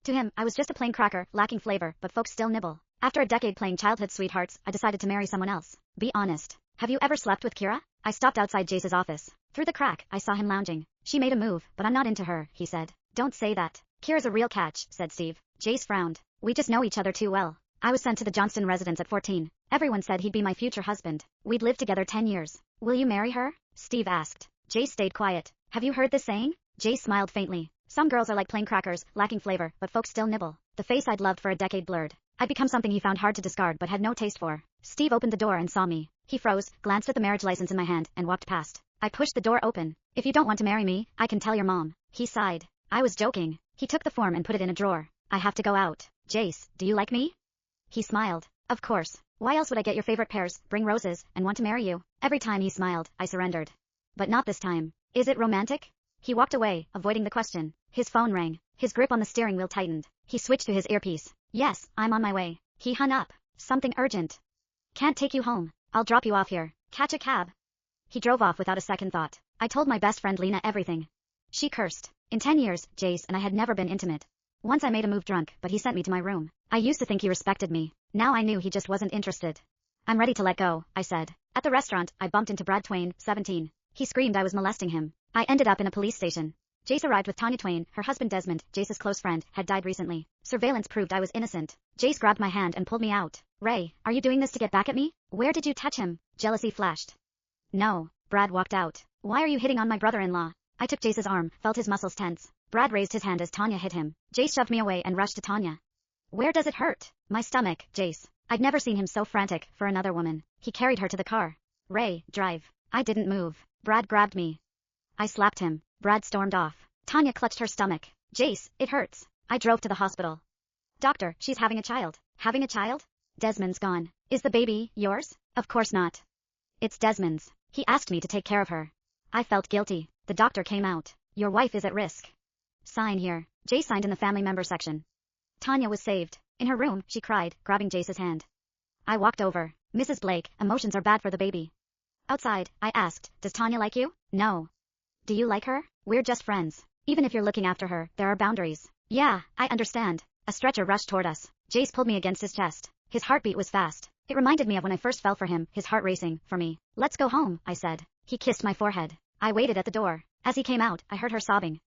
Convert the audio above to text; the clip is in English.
To him, I was just a plain cracker, lacking flavor, but folks still nibble. After a decade playing childhood sweethearts, I decided to marry someone else. Be honest. Have you ever slept with Kira? I stopped outside Jace's office. Through the crack, I saw him lounging. She made a move, but I'm not into her, he said. Don't say that. Kira's a real catch, said Steve. Jace frowned. We just know each other too well. I was sent to the Johnston residence at 14. Everyone said he'd be my future husband. We'd lived together 10 years. Will you marry her? Steve asked. Jace stayed quiet. Have you heard this saying? Jace smiled faintly. Some girls are like plain crackers, lacking flavor, but folks still nibble. The face I'd loved for a decade blurred. I'd become something he found hard to discard but had no taste for. Steve opened the door and saw me. He froze, glanced at the marriage license in my hand, and walked past. I pushed the door open. If you don't want to marry me, I can tell your mom. He sighed. I was joking. He took the form and put it in a drawer. I have to go out. Jace, do you like me? He smiled. Of course. Why else would I get your favorite pears, bring roses, and want to marry you? Every time he smiled, I surrendered. But not this time. Is it romantic? He walked away, avoiding the question. His phone rang. His grip on the steering wheel tightened. He switched to his earpiece. Yes, I'm on my way. He hung up. Something urgent. Can't take you home. I'll drop you off here. Catch a cab. He drove off without a second thought. I told my best friend Lena everything. She cursed. In 10 years, Jace and I had never been intimate. Once I made a move drunk, but he sent me to my room. I used to think he respected me. Now I knew he just wasn't interested. I'm ready to let go, I said. At the restaurant, I bumped into Brad Twain, 17. He screamed I was molesting him. I ended up in a police station. Jace arrived with Tanya Twain. Her husband Desmond, Jace's close friend, had died recently. Surveillance proved I was innocent. Jace grabbed my hand and pulled me out. Ray, are you doing this to get back at me? Where did you touch him? Jealousy flashed. No. Brad walked out. Why are you hitting on my brother-in-law? I took Jace's arm, felt his muscles tense. Brad raised his hand as Tanya hit him. Jace shoved me away and rushed to Tanya. Where does it hurt? My stomach, Jace. I'd never seen him so frantic for another woman. He carried her to the car. Ray, drive. I didn't move. Brad grabbed me. I slapped him. Brad stormed off. Tanya clutched her stomach. Jace, it hurts. I drove to the hospital. Doctor, she's having a child. Having a child? Desmond's gone. Is the baby yours? Of course not. It's Desmond's. He asked me to take care of her. I felt guilty. The doctor came out. Your wife is at risk. Sign here. Jace signed in the family member section. Tanya was saved. In her room, she cried, grabbing Jace's hand. I walked over. Mrs. Blake, emotions are bad for the baby. Outside, I asked, does Tanya like you? No. Do you like her? We're just friends. Even if you're looking after her, there are boundaries. Yeah, I understand. A stretcher rushed toward us. Jace pulled me against his chest. His heartbeat was fast. It reminded me of when I first fell for him, his heart racing, for me. Let's go home, I said. He kissed my forehead. I waited at the door. As he came out, I heard her sobbing.